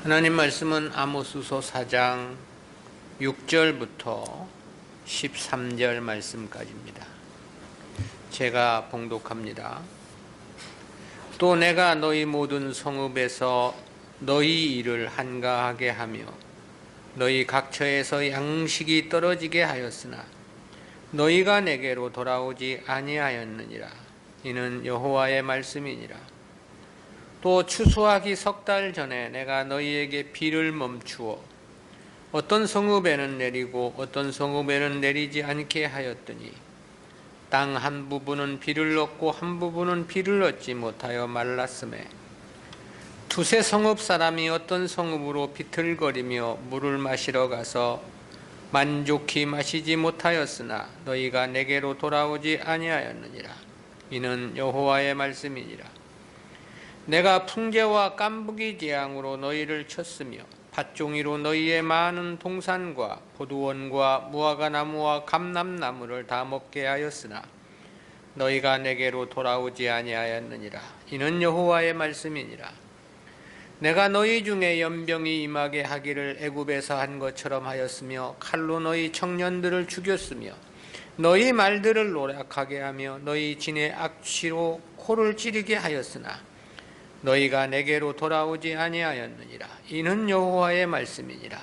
하나님 말씀은 아모스서 4장 6절부터 13절 말씀까지입니다. 제가 봉독합니다. 또 내가 너희 모든 성읍에서 너희 일을 한가하게 하며 너희 각처에서 양식이 떨어지게 하였으나 너희가 내게로 돌아오지 아니하였느니라. 이는 여호와의 말씀이니라. 또 추수하기 3달 전에 내가 너희에게 비를 멈추어 어떤 성읍에는 내리고 어떤 성읍에는 내리지 않게 하였더니 땅 한 부분은 비를 얻고 한 부분은 비를 얻지 못하여 말랐음에 두세 성읍 사람이 어떤 성읍으로 비틀거리며 물을 마시러 가서 만족히 마시지 못하였으나 너희가 내게로 돌아오지 아니하였느니라. 이는 여호와의 말씀이니라. 내가 풍제와 깐부기 재앙으로 너희를 쳤으며 밭종이로 너희의 많은 동산과 포도원과 무화과나무와 감람나무를 다 먹게 하였으나 너희가 내게로 돌아오지 아니하였느니라. 이는 여호와의 말씀이니라. 내가 너희 중에 연병이 임하게 하기를 애굽에서 한 것처럼 하였으며 칼로 너희 청년들을 죽였으며 너희 말들을 노략하게 하며 너희 진의 악취로 코를 찌르게 하였으나 너희가 내게로 돌아오지 아니하였느니라. 이는 여호와의 말씀이니라.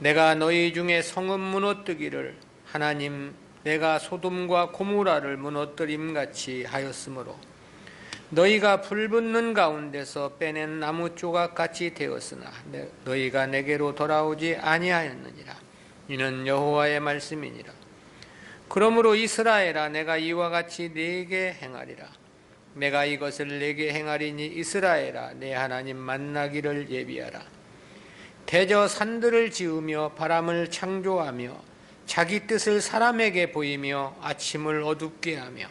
내가 너희 중에 성읍 무너뜨기를 하나님 내가 소돔과 고모라를 무너뜨림같이 하였으므로 너희가 불붙는 가운데서 빼낸 나무 조각같이 되었으나 너희가 내게로 돌아오지 아니하였느니라. 이는 여호와의 말씀이니라. 그러므로 이스라엘아, 내가 이와 같이 네게 행하리라. 내가 이것을 내게 행하리니 이스라엘아, 내 하나님 만나기를 예비하라. 대저 산들을 지으며 바람을 창조하며 자기 뜻을 사람에게 보이며 아침을 어둡게 하며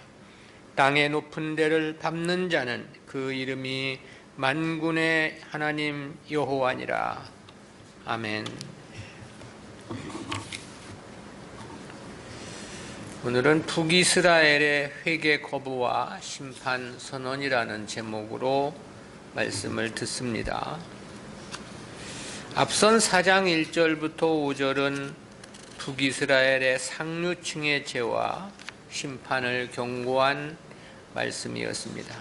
땅의 높은 데를 밟는 자는 그 이름이 만군의 하나님 여호와니라. 아멘. 오늘은 북이스라엘의 회개 거부와 심판 선언이라는 제목으로 말씀을 듣습니다. 앞선 4장 1절부터 5절은 북이스라엘의 상류층의 죄와 심판을 경고한 말씀이었습니다.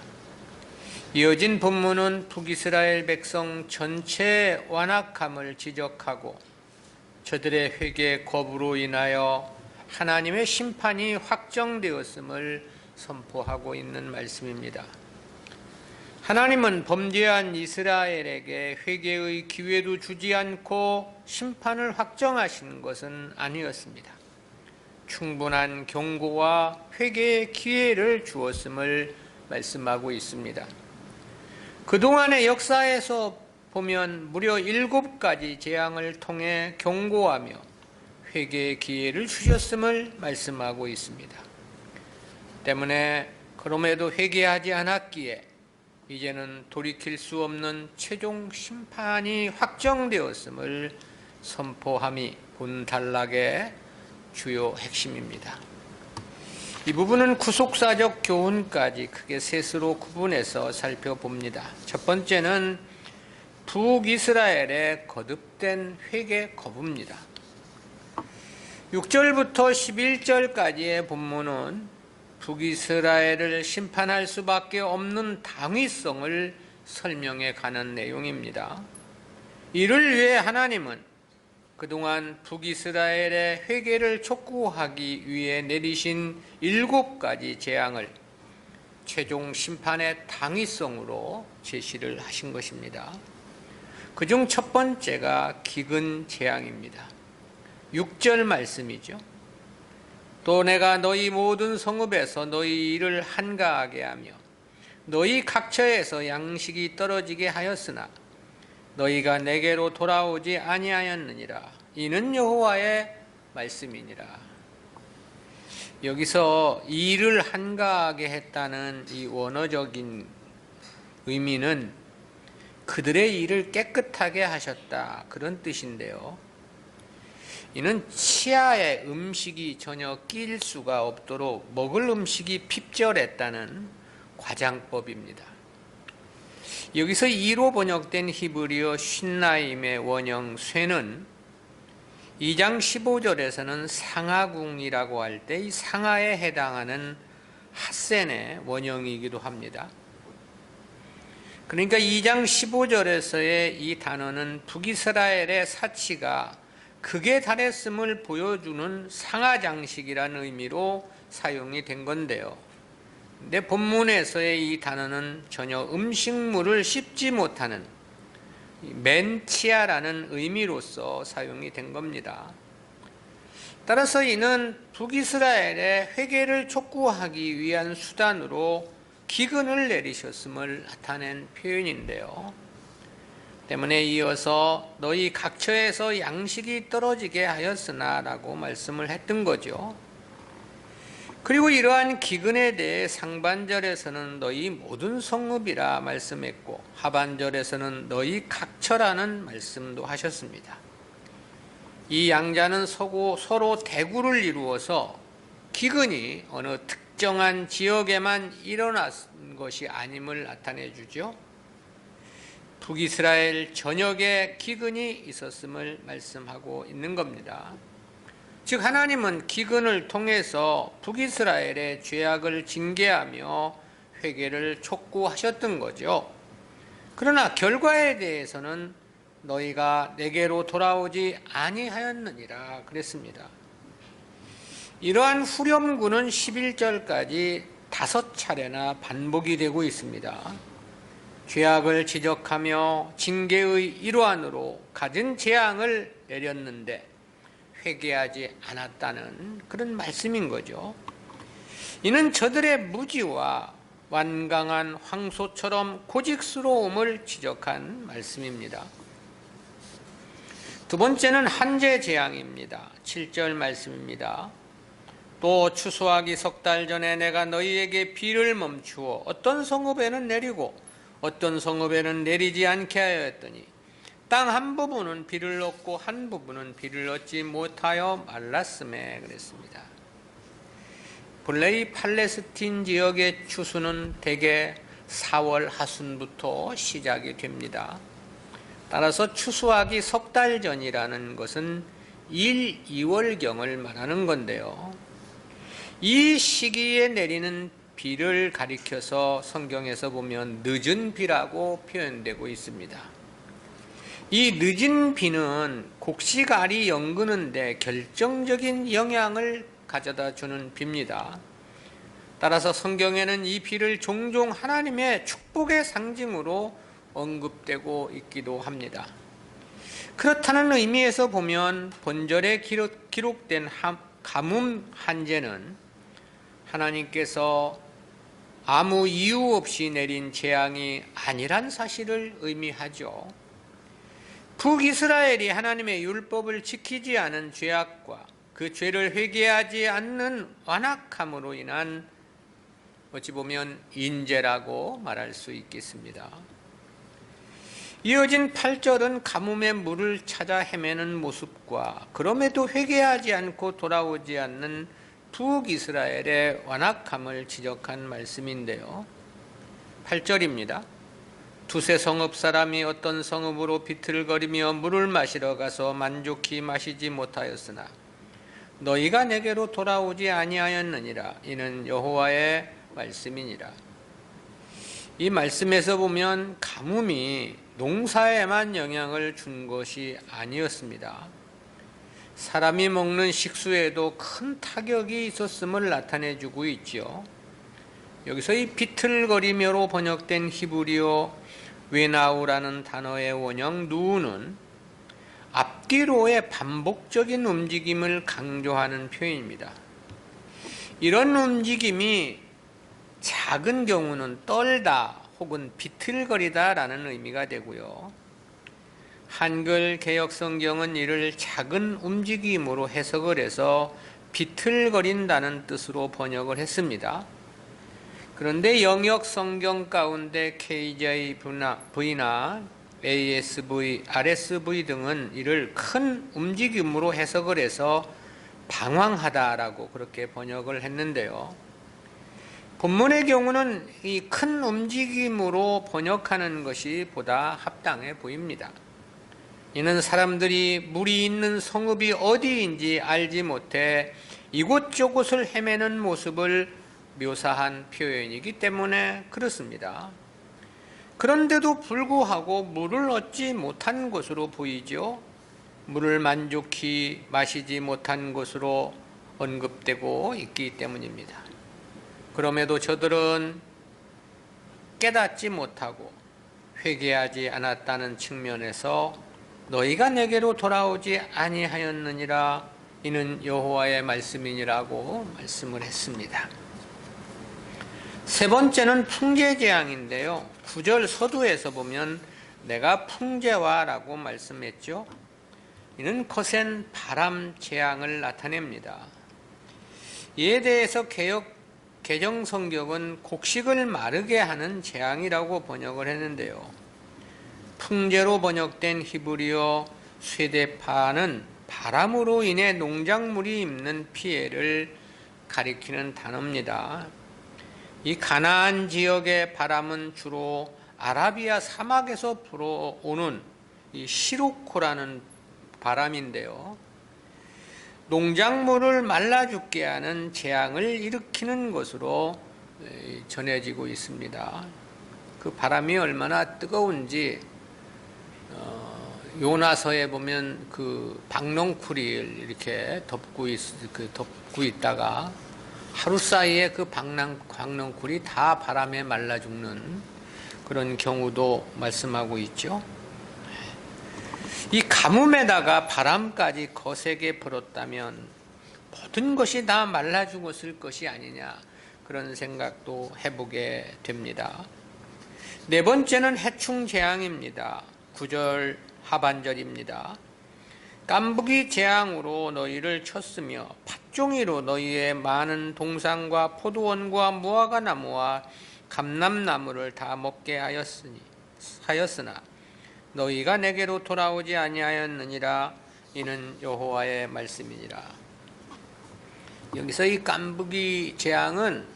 이어진 본문은 북이스라엘 백성 전체의 완악함을 지적하고 저들의 회개 거부로 인하여 하나님의 심판이 확정되었음을 선포하고 있는 말씀입니다. 하나님은 범죄한 이스라엘에게 회개의 기회도 주지 않고 심판을 확정하신 것은 아니었습니다. 충분한 경고와 회개의 기회를 주었음을 말씀하고 있습니다. 그동안의 역사에서 보면 무려 7가지 재앙을 통해 경고하며 회개의 기회를 주셨음을 말씀하고 있습니다. 때문에 그럼에도 회개하지 않았기에 이제는 돌이킬 수 없는 최종 심판이 확정되었음을 선포함이 본 단락의 주요 핵심입니다. 이 부분은 구속사적 교훈까지 크게 셋으로 구분해서 살펴봅니다. 첫 번째는 북이스라엘의 거듭된 회개 거부입니다. 6절부터 11절까지의 본문은 북이스라엘을 심판할 수밖에 없는 당위성을 설명해 가는 내용입니다. 이를 위해 하나님은 그동안 북이스라엘의 회개를 촉구하기 위해 내리신 7가지 재앙을 최종 심판의 당위성으로 제시를 하신 것입니다. 그중 첫 번째가 기근 재앙입니다. 6절 말씀이죠. 또 내가 너희 모든 성읍에서 너희 일을 한가하게 하며 너희 각처에서 양식이 떨어지게 하였으나 너희가 내게로 돌아오지 아니하였느니라. 이는 여호와의 말씀이니라. 여기서 일을 한가하게 했다는 이 원어적인 의미는 그들의 일을 깨끗하게 하셨다, 그런 뜻인데요. 이는 치아에 음식이 전혀 끼일 수가 없도록 먹을 음식이 핍절했다는 과장법입니다. 여기서 2로 번역된 히브리어 쉰나임의 원형 쇠는 2장 15절에서는 상하궁이라고 할 때 이 상하에 해당하는 핫센의 원형이기도 합니다. 그러니까 2장 15절에서의 이 단어는 북이스라엘의 사치가 극에 달했음을 보여주는 상하장식이라는 의미로 사용이 된 건데요. 근데 본문에서의 이 단어는 전혀 음식물을 씹지 못하는 멘치아라는 의미로서 사용이 된 겁니다. 따라서 이는 북이스라엘의 회개를 촉구하기 위한 수단으로 기근을 내리셨음을 나타낸 표현인데요. 때문에 이어서 너희 각처에서 양식이 떨어지게 하였으나 라고 말씀을 했던 거죠. 그리고 이러한 기근에 대해 상반절에서는 너희 모든 성읍이라 말씀했고 하반절에서는 너희 각처라는 말씀도 하셨습니다. 이 양자는 서로 대구를 이루어서 기근이 어느 특정한 지역에만 일어난 것이 아님을 나타내 주죠. 북이스라엘 전역에 기근이 있었음을 말씀하고 있는 겁니다. 즉 하나님은 기근을 통해서 북이스라엘의 죄악을 징계하며 회개를 촉구하셨던 거죠. 그러나 결과에 대해서는 너희가 내게로 돌아오지 아니하였느니라 그랬습니다. 이러한 후렴구는 11절까지 5차례나 반복이 되고 있습니다. 죄악을 지적하며 징계의 일환으로 갖은 재앙을 내렸는데 회개하지 않았다는 그런 말씀인 거죠. 이는 저들의 무지와 완강한 황소처럼 고직스러움을 지적한 말씀입니다. 두 번째는 한재 재앙입니다. 7절 말씀입니다. 또 추수하기 3달 전에 내가 너희에게 비를 멈추어 어떤 성읍에는 내리고 어떤 성읍에는 내리지 않게 하였더니 땅 한 부분은 비를 얻고 한 부분은 비를 얻지 못하여 말랐음에 그랬습니다. 본래 이 팔레스틴 지역의 추수는 대개 4월 하순부터 시작이 됩니다. 따라서 추수하기 3달 전이라는 것은 1, 2월경을 말하는 건데요. 이 시기에 내리는 비를 가리켜서 성경에서 보면 늦은 비라고 표현되고 있습니다. 이 늦은 비는 곡식알이 연그는데 결정적인 영향을 가져다 주는 비입니다. 따라서 성경에는 이 비를 종종 하나님의 축복의 상징으로 언급되고 있기도 합니다. 그렇다는 의미에서 보면 본절에 기록된 가뭄 한재는 하나님께서 아무 이유 없이 내린 재앙이 아니란 사실을 의미하죠. 북이스라엘이 하나님의 율법을 지키지 않은 죄악과 그 죄를 회개하지 않는 완악함으로 인한 어찌 보면 인재라고 말할 수 있겠습니다. 이어진 8절은 가뭄의 물을 찾아 헤매는 모습과 그럼에도 회개하지 않고 돌아오지 않는 북이스라엘의 완악함을 지적한 말씀인데요. 8절입니다. 두세 성읍 사람이 어떤 성읍으로 비틀거리며 물을 마시러 가서 만족히 마시지 못하였으나 너희가 내게로 돌아오지 아니하였느니라. 이는 여호와의 말씀이니라. 이 말씀에서 보면 가뭄이 농사에만 영향을 준 것이 아니었습니다. 사람이 먹는 식수에도 큰 타격이 있었음을 나타내주고 있죠. 여기서 이 비틀거리며로 번역된 히브리어 웨나우라는 단어의 원형 누우는 앞뒤로의 반복적인 움직임을 강조하는 표현입니다. 이런 움직임이 작은 경우는 떨다 혹은 비틀거리다 라는 의미가 되고요. 한글 개역성경은 이를 작은 움직임으로 해석을 해서 비틀거린다는 뜻으로 번역을 했습니다. 그런데 영역 성경 가운데 KJV나 ASV, RSV 등은 이를 큰 움직임으로 해석을 해서 방황하다라고 그렇게 번역을 했는데요. 본문의 경우는 이 큰 움직임으로 번역하는 것이 보다 합당해 보입니다. 이는 사람들이 물이 있는 성읍이 어디인지 알지 못해 이곳저곳을 헤매는 모습을 묘사한 표현이기 때문에 그렇습니다. 그런데도 불구하고 물을 얻지 못한 것으로 보이죠. 물을 만족히 마시지 못한 것으로 언급되고 있기 때문입니다. 그럼에도 저들은 깨닫지 못하고 회개하지 않았다는 측면에서 너희가 내게로 돌아오지 아니하였느니라 이는 여호와의 말씀이니라고 말씀을 했습니다. 세 번째는 풍재재앙인데요. 9절 서두에서 보면 내가 풍재와라고 말씀했죠. 이는 거센 바람 재앙을 나타냅니다. 이에 대해서 개정성경은 곡식을 마르게 하는 재앙이라고 번역을 했는데요. 풍재로 번역된 히브리어 쇠대파는 바람으로 인해 농작물이 입는 피해를 가리키는 단어입니다. 이 가나안 지역의 바람은 주로 아라비아 사막에서 불어오는 이 시로코라는 바람인데요. 농작물을 말라 죽게 하는 재앙을 일으키는 것으로 전해지고 있습니다. 그 바람이 얼마나 뜨거운지 요나서에 보면 그 박농쿨을 이렇게 덮고 있다가 하루 사이에 그 박농쿨이 다 바람에 말라 죽는 그런 경우도 말씀하고 있죠. 이 가뭄에다가 바람까지 거세게 불었다면 모든 것이 다 말라 죽었을 것이 아니냐 그런 생각도 해보게 됩니다. 네 번째는 해충 재앙입니다. 9절 하반절입니다. 깐부기 재앙으로 너희를 쳤으며 팥종이로 너희의 많은 동산과 포도원과 무화과 나무와 감람나무를 다 먹게 하였으나 너희가 내게로 돌아오지 아니하였느니라 이는 여호와의 말씀이니라. 여기서 이 깐부기 재앙은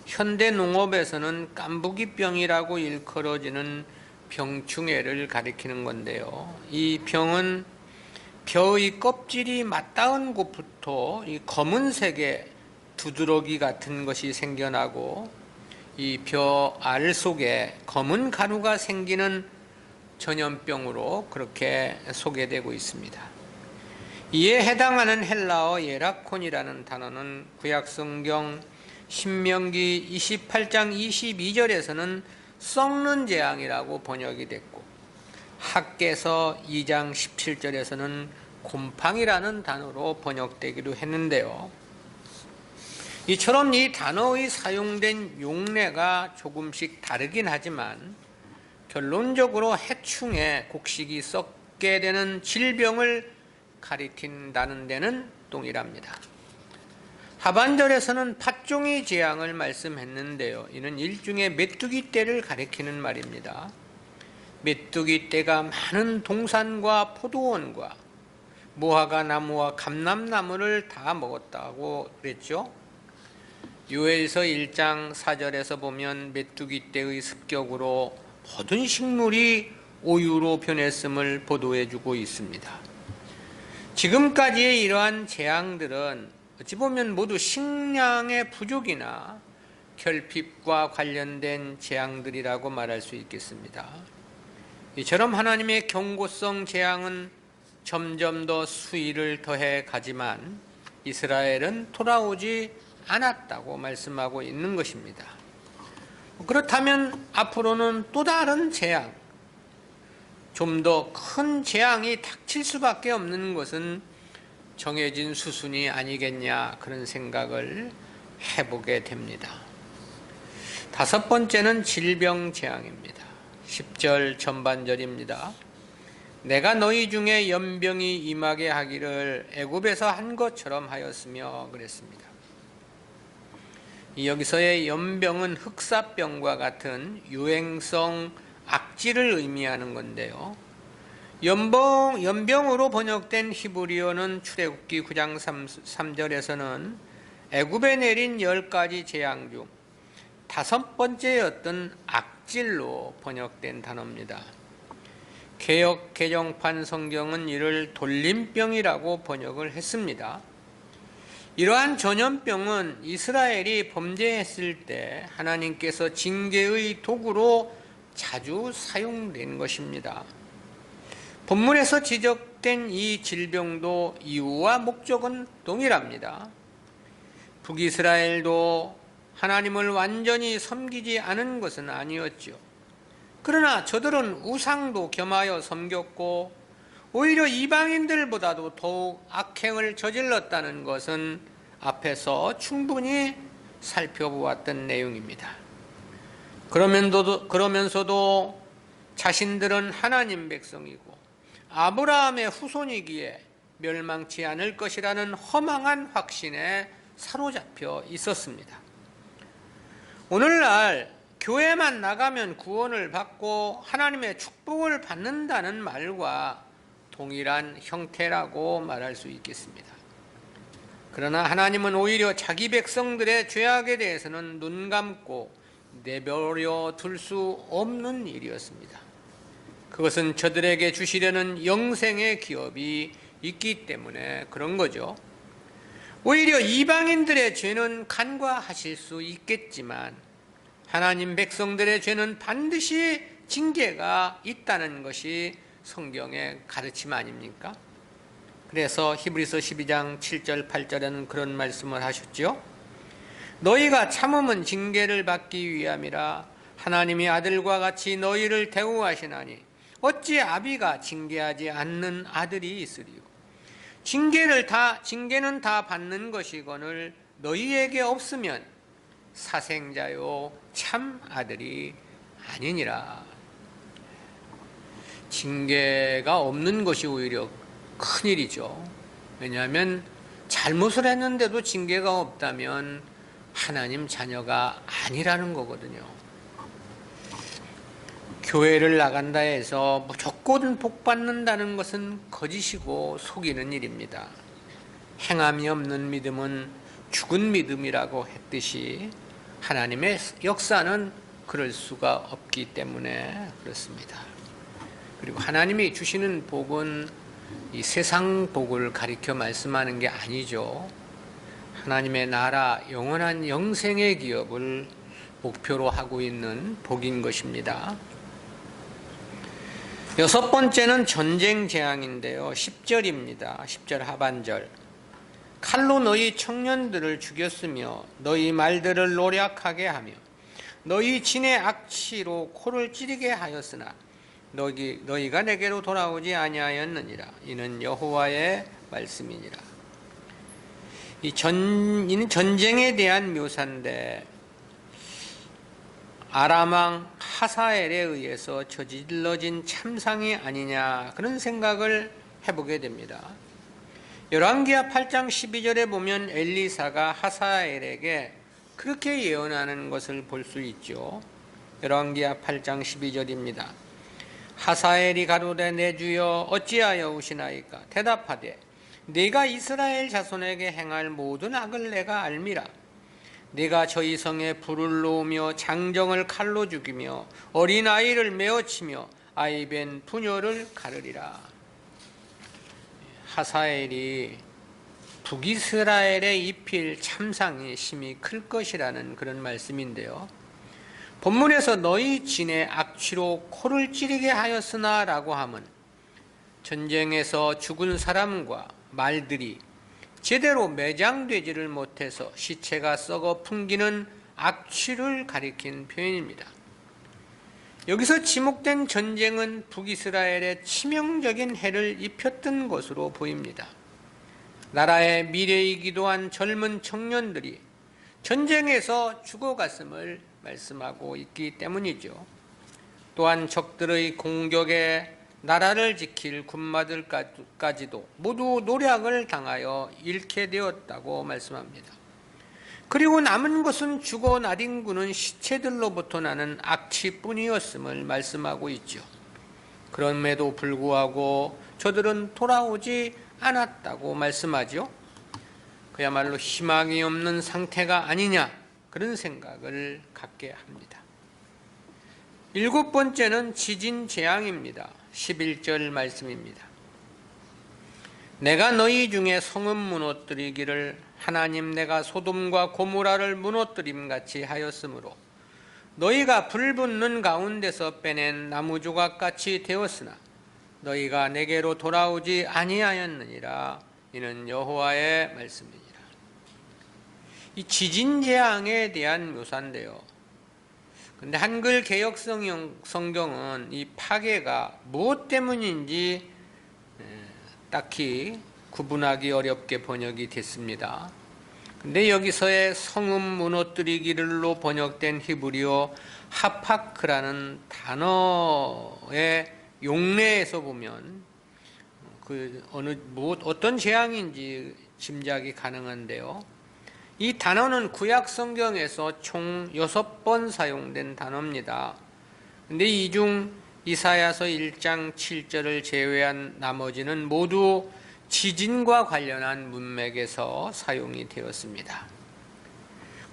현대 농업에서는 깐부기병이라고 일컬어지는 병충해를 가리키는 건데요. 이 병은 벼의 껍질이 맞닿은 곳부터 이 검은색의 두드러기 같은 것이 생겨나고 이 벼 알 속에 검은 가루가 생기는 전염병으로 그렇게 소개되고 있습니다. 이에 해당하는 헬라어 예라콘이라는 단어는 구약성경 신명기 28장 22절에서는 썩는 재앙이라고 번역이 됐고 학개서 2장 17절에서는 곰팡이라는 단어로 번역되기도 했는데요. 이처럼 이 단어의 사용된 용례가 조금씩 다르긴 하지만 결론적으로 해충에 곡식이 썩게 되는 질병을 가리킨다는 데는 동일합니다. 하반절에서는 팥종이 재앙을 말씀했는데요. 이는 일종의 메뚜기 떼를 가리키는 말입니다. 메뚜기 떼가 많은 동산과 포도원과 무화과 나무와 감람나무를 다 먹었다고 그랬죠. 요엘서 1장 4절에서 보면 메뚜기 떼의 습격으로 모든 식물이 오유로 변했음을 보도해주고 있습니다. 지금까지의 이러한 재앙들은 어찌 보면 모두 식량의 부족이나 결핍과 관련된 재앙들이라고 말할 수 있겠습니다. 이처럼 하나님의 경고성 재앙은 점점 더 수위를 더해 가지만 이스라엘은 돌아오지 않았다고 말씀하고 있는 것입니다. 그렇다면 앞으로는 또 다른 재앙, 좀 더 큰 재앙이 닥칠 수밖에 없는 것은 정해진 수순이 아니겠냐 그런 생각을 해보게 됩니다. 다섯 번째는 질병 재앙입니다. 10절 전반절입니다. 내가 너희 중에 연병이 임하게 하기를 애굽에서 한 것처럼 하였으며 그랬습니다. 여기서의 연병은 흑사병과 같은 유행성 악질을 의미하는 건데요. 연병으로 번역된 히브리어는 출애굽기 9장 3절에서는 애굽에 내린 10가지 재앙 중 다섯 번째였던 악질로 번역된 단어입니다. 개역 개정판 성경은 이를 돌림병이라고 번역을 했습니다. 이러한 전염병은 이스라엘이 범죄했을 때 하나님께서 징계의 도구로 자주 사용된 것입니다. 본문에서 지적된 이 질병도 이유와 목적은 동일합니다. 북이스라엘도 하나님을 완전히 섬기지 않은 것은 아니었죠. 그러나 저들은 우상도 겸하여 섬겼고 오히려 이방인들보다도 더욱 악행을 저질렀다는 것은 앞에서 충분히 살펴보았던 내용입니다. 그러면서도 자신들은 하나님 백성이고 아브라함의 후손이기에 멸망치 않을 것이라는 허망한 확신에 사로잡혀 있었습니다. 오늘날 교회만 나가면 구원을 받고 하나님의 축복을 받는다는 말과 동일한 형태라고 말할 수 있겠습니다. 그러나 하나님은 오히려 자기 백성들의 죄악에 대해서는 눈 감고 내버려 둘 수 없는 일이었습니다. 그것은 저들에게 주시려는 영생의 기업이 있기 때문에 그런 거죠. 오히려 이방인들의 죄는 간과하실 수 있겠지만 하나님 백성들의 죄는 반드시 징계가 있다는 것이 성경의 가르침 아닙니까? 그래서 히브리서 12장 7절 8절에는 그런 말씀을 하셨죠. 너희가 참음은 징계를 받기 위함이라 하나님이 아들과 같이 너희를 대우하시나니 어찌 아비가 징계하지 않는 아들이 있으리요. 징계는 다 받는 것이거늘 너희에게 없으면 사생자요 참 아들이 아니니라. 징계가 없는 것이 오히려 큰일이죠. 왜냐하면 잘못을 했는데도 징계가 없다면 하나님 자녀가 아니라는 거거든요. 교회를 나간다 해서 무조건 복 받는다는 것은 거짓이고 속이는 일입니다. 행함이 없는 믿음은 죽은 믿음이라고 했듯이 하나님의 역사는 그럴 수가 없기 때문에 그렇습니다. 그리고 하나님이 주시는 복은 이 세상 복을 가리켜 말씀하는 게 아니죠. 하나님의 나라 영원한 영생의 기업을 목표로 하고 있는 복인 것입니다. 여섯 번째는 전쟁 재앙인데요. 10절입니다. 10절 하반절. 칼로 너희 청년들을 죽였으며 너희 말들을 노략하게 하며 너희 진의 악취로 코를 찌르게 하였으나 너희가 내게로 돌아오지 아니하였느니라. 이는 여호와의 말씀이니라. 이는 전쟁에 대한 묘사인데 아람 왕 하사엘에 의해서 저질러진 참상이 아니냐 그런 생각을 해보게 됩니다. 열왕기하 8장 12절에 보면 엘리사가 하사엘에게 그렇게 예언하는 것을 볼 수 있죠. 열왕기하 8장 12절입니다. 하사엘이 가로되 내 주여 어찌하여 우시나이까? 대답하되 네가 이스라엘 자손에게 행할 모든 악을 내가 알미라. 네가 저희 성에 불을 놓으며 장정을 칼로 죽이며 어린아이를 메어치며 아이벤 부녀를 가르리라. 하사엘이 북이스라엘에 입힐 참상이 심히 클 것이라는 그런 말씀인데요. 본문에서 너희 진의 악취로 코를 찌르게 하였으나 라고 함은 전쟁에서 죽은 사람과 말들이 제대로 매장되지를 못해서 시체가 썩어 풍기는 악취를 가리킨 표현입니다. 여기서 지목된 전쟁은 북이스라엘에 치명적인 해를 입혔던 것으로 보입니다. 나라의 미래이기도 한 젊은 청년들이 전쟁에서 죽어갔음을 말씀하고 있기 때문이죠. 또한 적들의 공격에 나라를 지킬 군마들까지도 모두 노략을 당하여 잃게 되었다고 말씀합니다. 그리고 남은 것은 죽어 나뒹구는 시체들로부터 나는 악취뿐이었음을 말씀하고 있죠. 그럼에도 불구하고 저들은 돌아오지 않았다고 말씀하죠. 그야말로 희망이 없는 상태가 아니냐 그런 생각을 갖게 합니다. 7번째는 지진 재앙입니다. 11절 말씀입니다. 내가 너희 중에 성읍 무너뜨리기를 하나님 내가 소돔과 고모라를 무너뜨림같이 하였으므로 너희가 불 붙는 가운데서 빼낸 나무 조각같이 되었으나 너희가 내게로 돌아오지 아니하였느니라. 이는 여호와의 말씀이니라. 이 지진 재앙에 대한 묘사인데요. 근데 한글 개역 성경은 이 파괴가 무엇 때문인지 딱히 구분하기 어렵게 번역이 됐습니다. 근데 여기서의 성읍 무너뜨리기를로 번역된 히브리어 하파크라는 단어의 용례에서 보면 어떤 재앙인지 짐작이 가능한데요. 이 단어는 구약 성경에서 총 6번 사용된 단어입니다. 근데 이 중 이사야서 1장 7절을 제외한 나머지는 모두 지진과 관련한 문맥에서 사용이 되었습니다.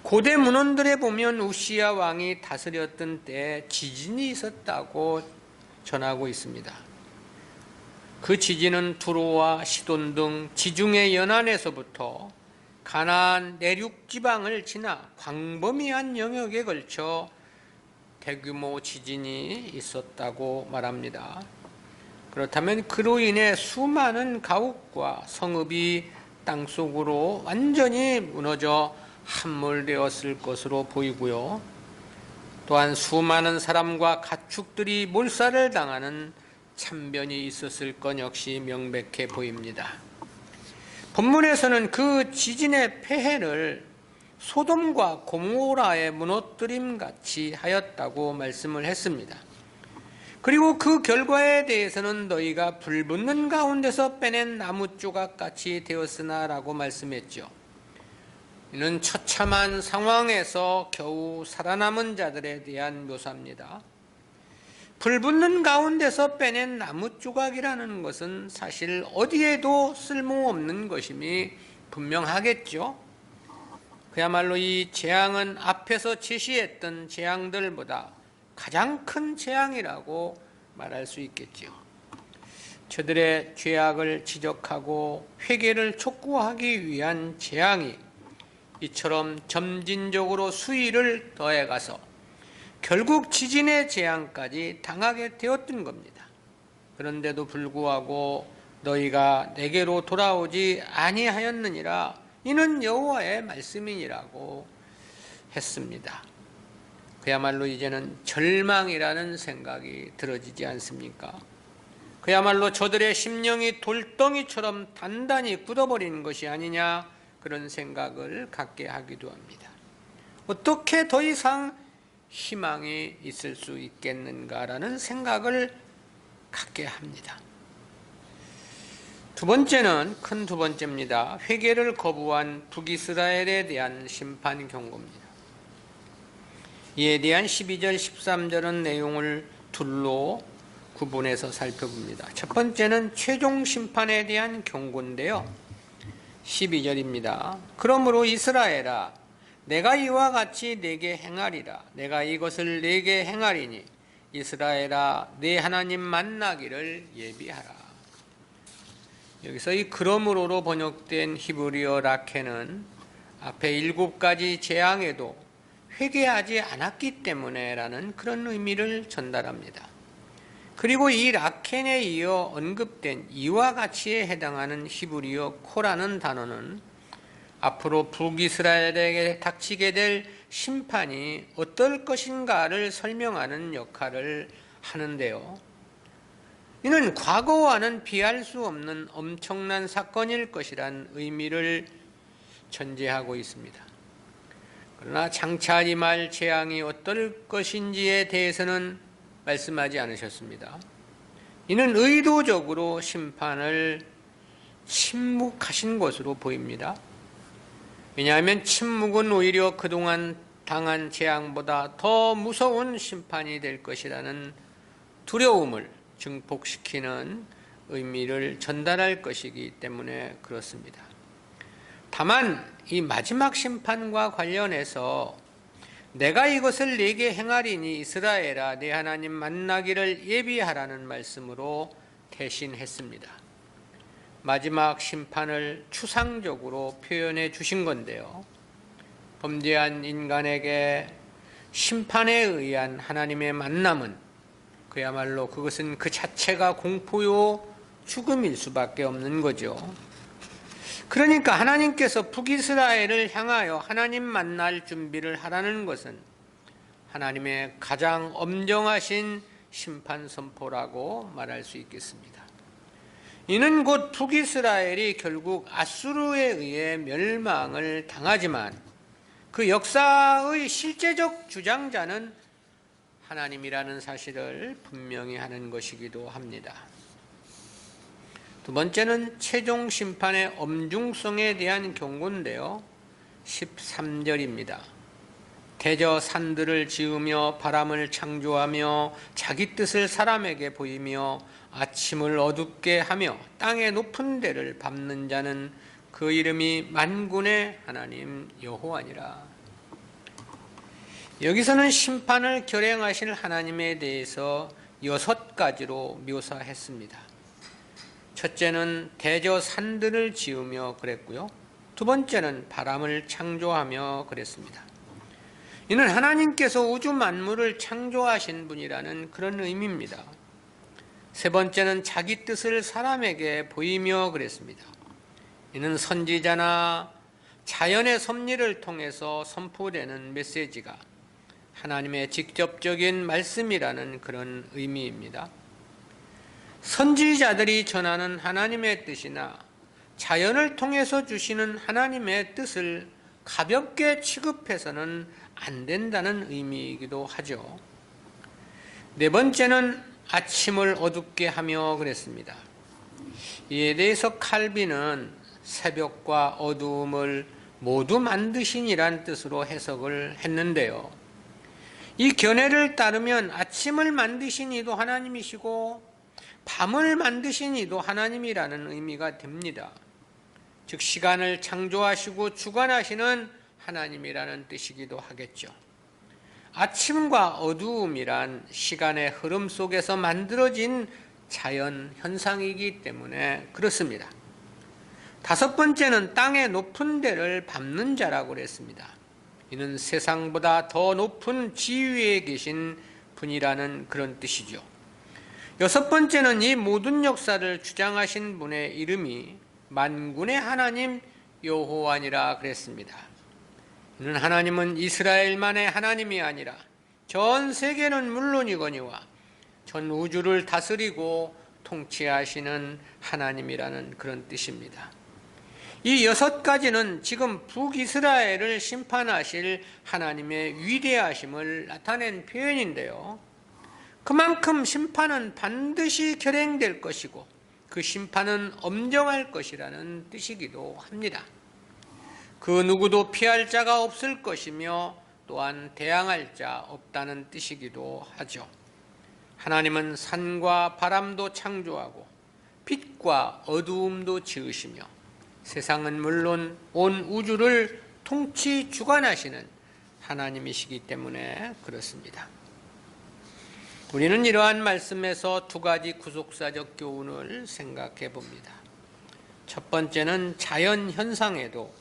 고대 문헌들에 보면 우시야 왕이 다스렸던 때에 지진이 있었다고 전하고 있습니다. 그 지진은 두로와 시돈 등 지중해 연안에서부터 가나안 내륙 지방을 지나 광범위한 영역에 걸쳐 대규모 지진이 있었다고 말합니다. 그렇다면 그로 인해 수많은 가옥과 성읍이 땅속으로 완전히 무너져 함몰되었을 것으로 보이고요. 또한 수많은 사람과 가축들이 몰살을 당하는 참변이 있었을 것 역시 명백해 보입니다. 본문에서는 그 지진의 폐해를 소돔과 고모라의 무너뜨림 같이 하였다고 말씀을 했습니다. 그리고 그 결과에 대해서는 너희가 불붙는 가운데서 빼낸 나무 조각 같이 되었으나 라고 말씀했죠. 이는 처참한 상황에서 겨우 살아남은 자들에 대한 묘사입니다. 불붙는 가운데서 빼낸 나무 조각이라는 것은 사실 어디에도 쓸모없는 것임이 분명하겠죠. 그야말로 이 재앙은 앞에서 제시했던 재앙들보다 가장 큰 재앙이라고 말할 수 있겠죠. 저들의 죄악을 지적하고 회개를 촉구하기 위한 재앙이 이처럼 점진적으로 수위를 더해가서 결국 지진의 재앙까지 당하게 되었던 겁니다. 그런데도 불구하고 너희가 내게로 돌아오지 아니하였느니라. 이는 여호와의 말씀이니라고 했습니다. 그야말로 이제는 절망이라는 생각이 들어지지 않습니까? 그야말로 저들의 심령이 돌덩이처럼 단단히 굳어버리는 것이 아니냐, 그런 생각을 갖게 하기도 합니다. 어떻게 더 이상 희망이 있을 수 있겠는가라는 생각을 갖게 합니다. 두 번째는 큰 두 번째입니다. 회개를 거부한 북이스라엘에 대한 심판 경고입니다. 이에 대한 12절 13절은 내용을 둘로 구분해서 살펴봅니다. 첫 번째는 최종 심판에 대한 경고인데요. 12절입니다. 그러므로 이스라엘아, 내가 이와 같이 네게 행하리라. 내가 이것을 네게 행하리니 이스라엘아, 네 하나님 만나기를 예비하라. 여기서 이 그러므로로 번역된 히브리어 라케는 앞에 7가지 재앙에도 회개하지 않았기 때문에 라는 그런 의미를 전달합니다. 그리고 이 라켄에 이어 언급된 이와 같이에 해당하는 히브리어 코라는 단어는 앞으로 북이스라엘에게 닥치게 될 심판이 어떨 것인가를 설명하는 역할을 하는데요. 이는 과거와는 비할 수 없는 엄청난 사건일 것이란 의미를 전제하고 있습니다. 그러나 장차 임할 재앙이 어떨 것인지에 대해서는 말씀하지 않으셨습니다. 이는 의도적으로 심판을 침묵하신 것으로 보입니다. 왜냐하면 침묵은 오히려 그동안 당한 재앙보다 더 무서운 심판이 될 것이라는 두려움을 증폭시키는 의미를 전달할 것이기 때문에 그렇습니다. 다만 이 마지막 심판과 관련해서 내가 이것을 네게 행하리니 이스라엘아 네 하나님 만나기를 예비하라는 말씀으로 대신했습니다. 마지막 심판을 추상적으로 표현해 주신 건데요. 범죄한 인간에게 심판에 의한 하나님의 만남은 그야말로 그것은 그 자체가 공포요 죽음일 수밖에 없는 거죠. 그러니까 하나님께서 북이스라엘을 향하여 하나님 만날 준비를 하라는 것은 하나님의 가장 엄정하신 심판 선포라고 말할 수 있겠습니다. 이는 곧 북이스라엘이 결국 아수르에 의해 멸망을 당하지만 그 역사의 실제적 주장자는 하나님이라는 사실을 분명히 하는 것이기도 합니다. 두 번째는 최종 심판의 엄중성에 대한 경고인데요. 13절입니다. 대저 산들을 지으며 바람을 창조하며 자기 뜻을 사람에게 보이며 아침을 어둡게 하며 땅의 높은 데를 밟는 자는 그 이름이 만군의 하나님 여호와니라. 여기서는 심판을 결행하실 하나님에 대해서 6가지로 묘사했습니다. 첫째는 대저 산들을 지으며 그랬고요. 두 번째는 바람을 창조하며 그랬습니다. 이는 하나님께서 우주 만물을 창조하신 분이라는 그런 의미입니다. 세 번째는 자기 뜻을 사람에게 보이며 그랬습니다. 이는 선지자나 자연의 섭리를 통해서 선포되는 메시지가 하나님의 직접적인 말씀이라는 그런 의미입니다. 선지자들이 전하는 하나님의 뜻이나 자연을 통해서 주시는 하나님의 뜻을 가볍게 취급해서는 안 된다는 의미이기도 하죠. 네 번째는 아침을 어둡게 하며 그랬습니다. 이에 대해서 칼빈은 새벽과 어두움을 모두 만드신이란 뜻으로 해석을 했는데요. 이 견해를 따르면 아침을 만드신 이도 하나님이시고 밤을 만드신 이도 하나님이라는 의미가 됩니다. 즉 시간을 창조하시고 주관하시는 하나님이라는 뜻이기도 하겠죠. 아침과 어두움이란 시간의 흐름 속에서 만들어진 자연 현상이기 때문에 그렇습니다. 다섯 번째는 땅의 높은 데를 밟는 자라고 그랬습니다. 이는 세상보다 더 높은 지위에 계신 분이라는 그런 뜻이죠. 여섯 번째는 이 모든 역사를 주장하신 분의 이름이 만군의 하나님 여호와니라 그랬습니다. 이는 하나님은 이스라엘만의 하나님이 아니라 전 세계는 물론이거니와 전 우주를 다스리고 통치하시는 하나님이라는 그런 뜻입니다. 이 6가지는 지금 북이스라엘을 심판하실 하나님의 위대하심을 나타낸 표현인데요. 그만큼 심판은 반드시 결행될 것이고 그 심판은 엄정할 것이라는 뜻이기도 합니다. 그 누구도 피할 자가 없을 것이며 또한 대항할 자 없다는 뜻이기도 하죠. 하나님은 산과 바람도 창조하고 빛과 어두움도 지으시며 세상은 물론 온 우주를 통치 주관하시는 하나님이시기 때문에 그렇습니다. 우리는 이러한 말씀에서 2가지 구속사적 교훈을 생각해 봅니다. 첫 번째는 자연 현상에도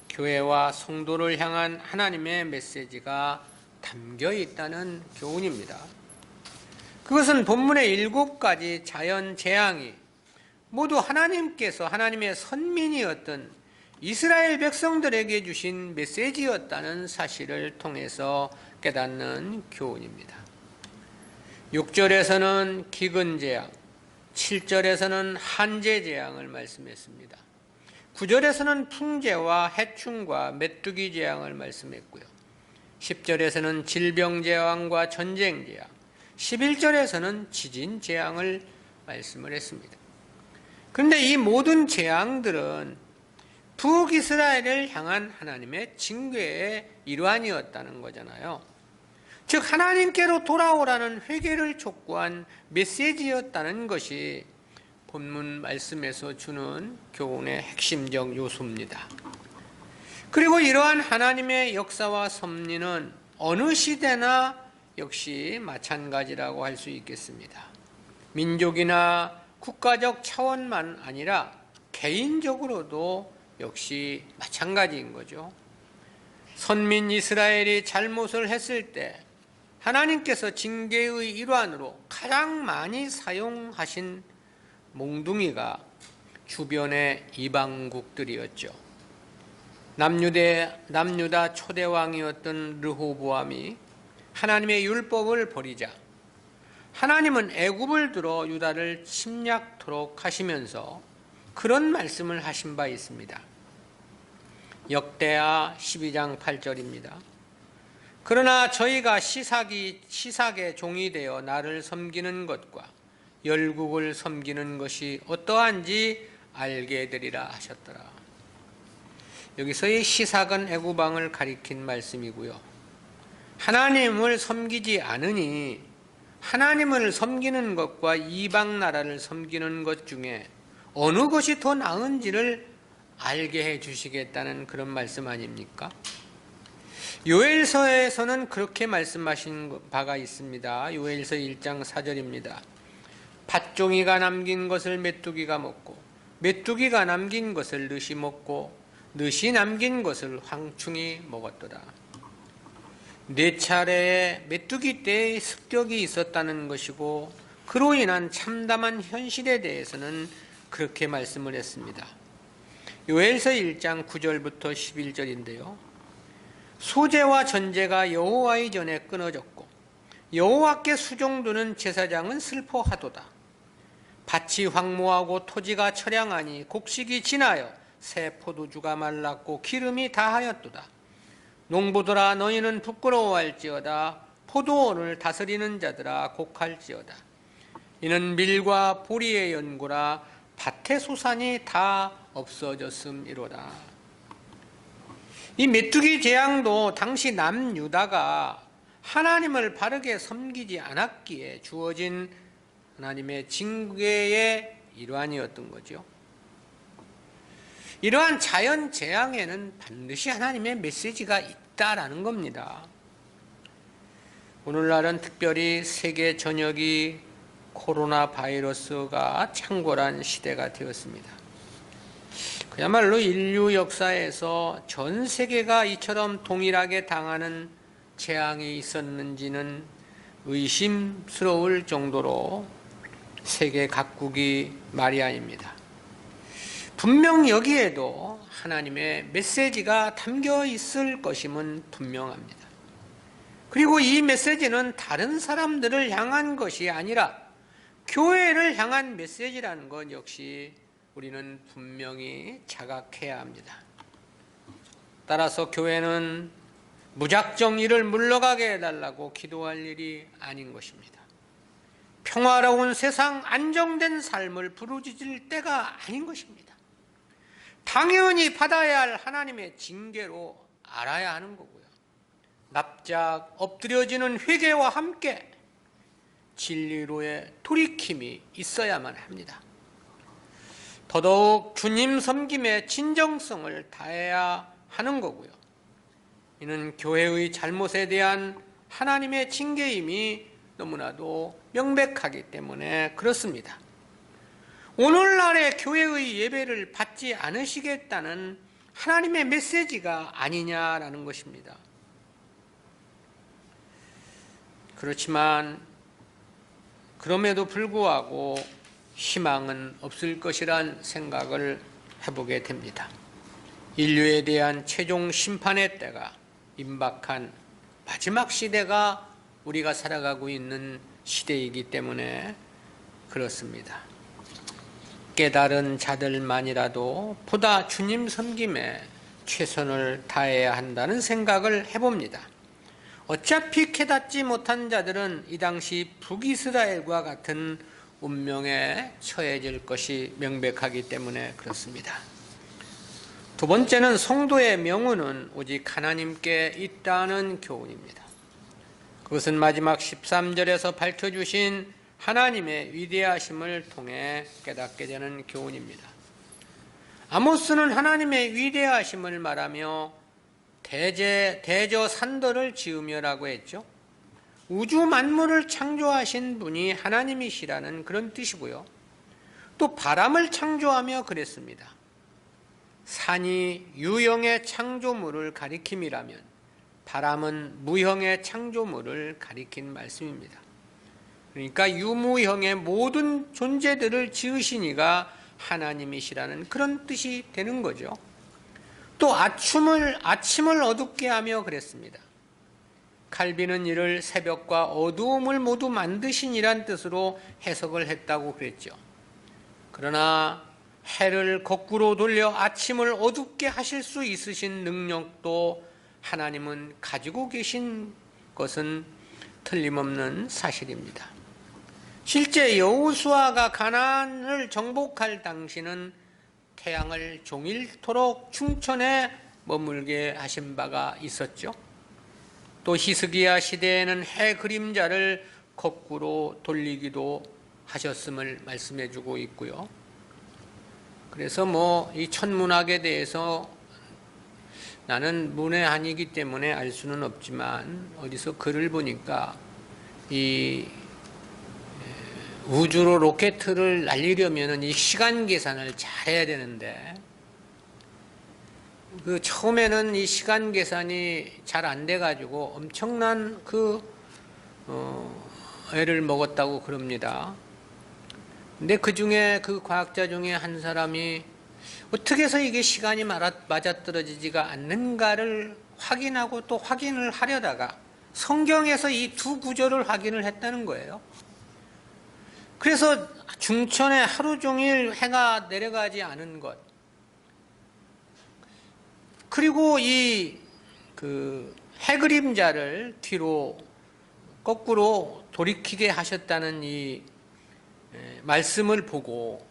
교회와 성도를 향한 하나님의 메시지가 담겨 있다는 교훈입니다. 그것은 본문의 7가지 자연 재앙이 모두 하나님께서 하나님의 선민이었던 이스라엘 백성들에게 주신 메시지였다는 사실을 통해서 깨닫는 교훈입니다. 6절에서는 기근재앙, 7절에서는 한재재앙을 말씀했습니다. 9절에서는 풍재와 해충과 메뚜기 재앙을 말씀했고요. 10절에서는 질병재앙과 전쟁재앙, 11절에서는 지진재앙을 말씀을 했습니다. 그런데 이 모든 재앙들은 북이스라엘을 향한 하나님의 징계의 일환이었다는 거잖아요. 즉 하나님께로 돌아오라는 회개를 촉구한 메시지였다는 것이 본문 말씀에서 주는 교훈의 핵심적 요소입니다. 그리고 이러한 하나님의 역사와 섭리는 어느 시대나 역시 마찬가지라고 할 수 있겠습니다. 민족이나 국가적 차원만 아니라 개인적으로도 역시 마찬가지인 거죠. 선민 이스라엘이 잘못을 했을 때 하나님께서 징계의 일환으로 가장 많이 사용하신 몽둥이가 주변의 이방국들이었죠. 남유다 초대왕이었던 르호보암이 하나님의 율법을 버리자 하나님은 애굽을 들어 유다를 침략토록 하시면서 그런 말씀을 하신 바 있습니다. 역대하 12장 8절입니다. 그러나 저희가 시삭의 종이 되어 나를 섬기는 것과 열국을 섬기는 것이 어떠한지 알게 되리라 하셨더라. 여기서의 시삭은 애굽 왕을 가리킨 말씀이고요. 하나님을 섬기지 않으니 하나님을 섬기는 것과 이방 나라를 섬기는 것 중에 어느 것이 더 나은지를 알게 해 주시겠다는 그런 말씀 아닙니까? 요엘서에서는 그렇게 말씀하신 바가 있습니다. 요엘서 1장 4절입니다. 밭종이가 남긴 것을 메뚜기가 먹고 메뚜기가 남긴 것을 늑이 먹고 늑이 남긴 것을 황충이 먹었도다. 4차례의 메뚜기 때의 습격이 있었다는 것이고 그로 인한 참담한 현실에 대해서는 그렇게 말씀을 했습니다. 요엘서 1장 9절부터 11절인데요. 소제와 전제가 여호와의 전에 끊어졌고 여호와께 수종두는 제사장은 슬퍼하도다. 밭이 황무하고 토지가 처량하니 곡식이 지나여 새 포도주가 말랐고 기름이 다하였도다. 농부들아 너희는 부끄러워할지어다. 포도원을 다스리는 자들아 곡할지어다. 이는 밀과 보리의 연고라 밭의 소산이 다 없어졌음이로다. 이 메뚜기 재앙도 당시 남유다가 하나님을 바르게 섬기지 않았기에 주어진 하나님의 징계의 일환이었던 거죠. 이러한 자연 재앙에는 반드시 하나님의 메시지가 있다라는 겁니다. 오늘날은 특별히 세계 전역이 코로나 바이러스가 창궐한 시대가 되었습니다. 그야말로 인류 역사에서 전 세계가 이처럼 동일하게 당하는 재앙이 있었는지는 의심스러울 정도로 세계 각국이 말이 아닙니다. 분명 여기에도 하나님의 메시지가 담겨 있을 것임은 분명합니다. 그리고 이 메시지는 다른 사람들을 향한 것이 아니라 교회를 향한 메시지라는 것 역시 우리는 분명히 자각해야 합니다. 따라서 교회는 무작정 이를 물러가게 해달라고 기도할 일이 아닌 것입니다. 평화로운 세상, 안정된 삶을 부르짖을 때가 아닌 것입니다. 당연히 받아야 할 하나님의 징계로 알아야 하는 거고요. 납작 엎드려지는 회개와 함께 진리로의 돌이킴이 있어야만 합니다. 더더욱 주님 섬김의 진정성을 다해야 하는 거고요. 이는 교회의 잘못에 대한 하나님의 징계임이 너무나도 명백하기 때문에 그렇습니다. 오늘날의 교회의 예배를 받지 않으시겠다는 하나님의 메시지가 아니냐라는 것입니다. 그렇지만 그럼에도 불구하고 희망은 없을 것이란 생각을 해보게 됩니다. 인류에 대한 최종 심판의 때가 임박한 마지막 시대가 우리가 살아가고 있는 시대이기 때문에 그렇습니다. 깨달은 자들만이라도 보다 주님 섬김에 최선을 다해야 한다는 생각을 해봅니다. 어차피 깨닫지 못한 자들은 이 당시 북이스라엘과 같은 운명에 처해질 것이 명백하기 때문에 그렇습니다. 두 번째는 성도의 명운은 오직 하나님께 있다는 교훈입니다. 그것은 마지막 13절에서 밝혀주신 하나님의 위대하심을 통해 깨닫게 되는 교훈입니다. 아모스는 하나님의 위대하심을 말하며 대저 산더를 지으며라고 했죠. 우주 만물을 창조하신 분이 하나님이시라는 그런 뜻이고요. 또 바람을 창조하며 그랬습니다. 산이 유형의 창조물을 가리킴이라면 바람은 무형의 창조물을 가리킨 말씀입니다. 그러니까 유무형의 모든 존재들을 지으시니가 하나님이시라는 그런 뜻이 되는 거죠. 또 아침을 어둡게 하며 그랬습니다. 칼빈은 이를 새벽과 어두움을 모두 만드신이란 뜻으로 해석을 했다고 그랬죠. 그러나 해를 거꾸로 돌려 아침을 어둡게 하실 수 있으신 능력도 하나님은 가지고 계신 것은 틀림없는 사실입니다. 실제 여호수아가 가나안을 정복할 당시는 태양을 종일토록 충천에 머물게 하신 바가 있었죠. 또 히스기야 시대에는 해 그림자를 거꾸로 돌리기도 하셨음을 말씀해 주고 있고요. 그래서 이 천문학에 대해서 나는 문외한이기 때문에 알 수는 없지만 어디서 글을 보니까 이 우주로 로켓을 날리려면 이 시간 계산을 잘 해야 되는데 처음에는 이 시간 계산이 잘 안 돼가지고 엄청난 애를 먹었다고 그럽니다. 근데 그 중에 그 과학자 중에 한 사람이 어떻게 해서 이게 시간이 맞아떨어지지가 않는가를 확인하고 또 확인을 하려다가 성경에서 이 두 구절을 확인을 했다는 거예요. 그래서 중천에 하루 종일 해가 내려가지 않은 것, 그리고 이 해그림자를 뒤로 거꾸로 돌이키게 하셨다는 이 말씀을 보고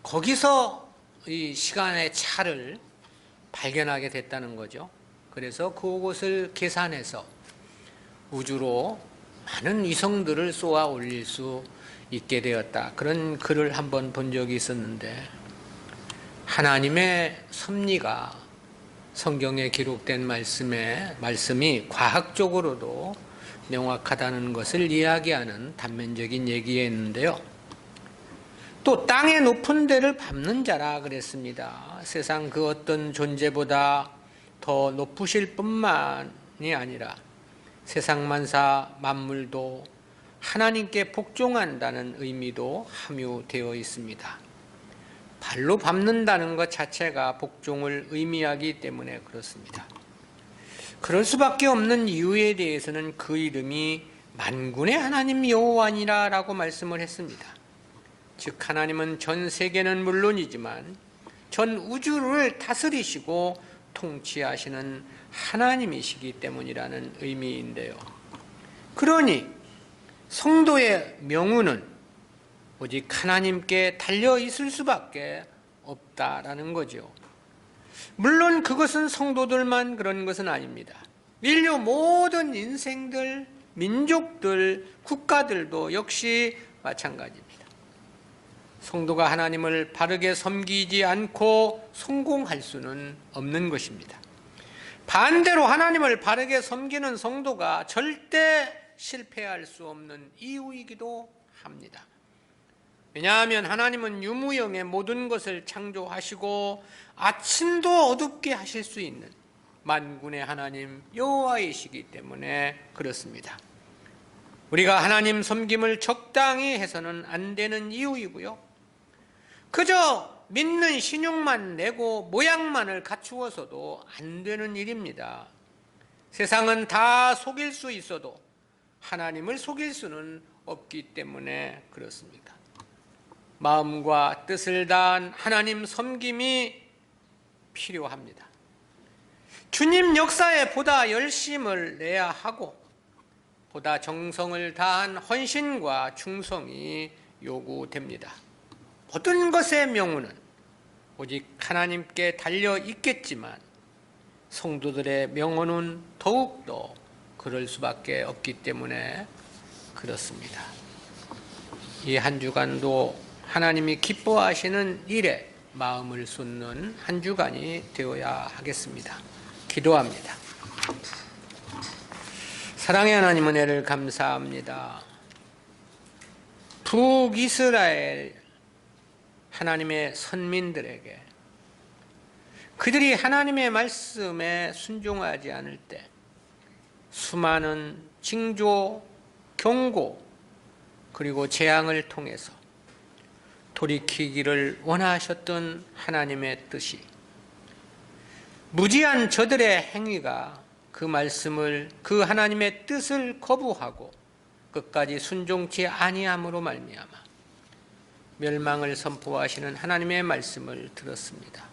거기서 이 시간의 차를 발견하게 됐다는 거죠. 그래서 그것을 계산해서 우주로 많은 위성들을 쏘아 올릴 수 있게 되었다. 그런 글을 한번 본 적이 있었는데 하나님의 섭리가 성경에 기록된 말씀이 과학적으로도 명확하다는 것을 이야기하는 단면적인 얘기였는데요. 또 땅의 높은 데를 밟는 자라 그랬습니다. 세상 그 어떤 존재보다 더 높으실 뿐만이 아니라 세상 만사 만물도 하나님께 복종한다는 의미도 함유되어 있습니다. 발로 밟는다는 것 자체가 복종을 의미하기 때문에 그렇습니다. 그럴 수밖에 없는 이유에 대해서는 그 이름이 만군의 하나님 여호와니라라고 말씀을 했습니다. 즉 하나님은 전 세계는 물론이지만 전 우주를 다스리시고 통치하시는 하나님이시기 때문이라는 의미인데요. 그러니 성도의 명운은 오직 하나님께 달려 있을 수밖에 없다라는 거죠. 물론 그것은 성도들만 그런 것은 아닙니다. 인류 모든 인생들, 민족들, 국가들도 역시 마찬가지입니다. 성도가 하나님을 바르게 섬기지 않고 성공할 수는 없는 것입니다. 반대로 하나님을 바르게 섬기는 성도가 절대 실패할 수 없는 이유이기도 합니다. 왜냐하면 하나님은 유무형의 모든 것을 창조하시고 아침도 어둡게 하실 수 있는 만군의 하나님 여호와이시기 때문에 그렇습니다. 우리가 하나님 섬김을 적당히 해서는 안 되는 이유이고요. 그저 믿는 신용만 내고 모양만을 갖추어서도 안 되는 일입니다. 세상은 다 속일 수 있어도 하나님을 속일 수는 없기 때문에 그렇습니다. 마음과 뜻을 다한 하나님 섬김이 필요합니다. 주님 역사에 보다 열심을 내야 하고 보다 정성을 다한 헌신과 충성이 요구됩니다. 모든 것의 명운은 오직 하나님께 달려 있겠지만 성도들의 명운은 더욱더 그럴 수밖에 없기 때문에 그렇습니다. 이 한 주간도 하나님이 기뻐하시는 일에 마음을 쏟는 한 주간이 되어야 하겠습니다. 기도합니다. 사랑의 하나님, 은혜를 감사합니다. 북이스라엘 하나님의 선민들에게 그들이 하나님의 말씀에 순종하지 않을 때 수많은 징조, 경고, 그리고 재앙을 통해서 돌이키기를 원하셨던 하나님의 뜻이 무지한 저들의 행위가 그 말씀을, 그 하나님의 뜻을 거부하고 끝까지 순종치 아니함으로 말미암아 멸망을 선포하시는 하나님의 말씀을 들었습니다.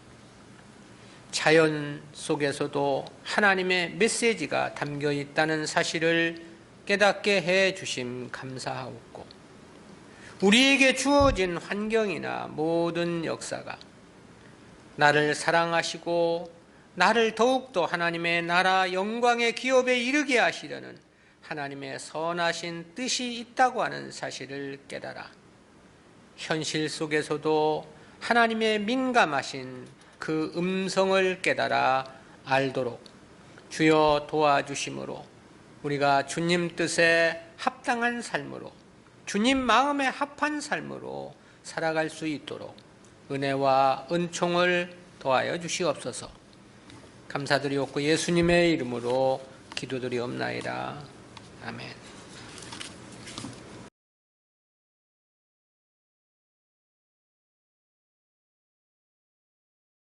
자연 속에서도 하나님의 메시지가 담겨 있다는 사실을 깨닫게 해 주심 감사하옵고, 우리에게 주어진 환경이나 모든 역사가 나를 사랑하시고 나를 더욱더 하나님의 나라 영광의 기업에 이르게 하시려는 하나님의 선하신 뜻이 있다고 하는 사실을 깨달아 현실 속에서도 하나님의 민감하신 그 음성을 깨달아 알도록 주여 도와주심으로 우리가 주님 뜻에 합당한 삶으로, 주님 마음에 합한 삶으로 살아갈 수 있도록 은혜와 은총을 더하여 주시옵소서. 감사드리옵고 예수님의 이름으로 기도드리옵나이다. 아멘.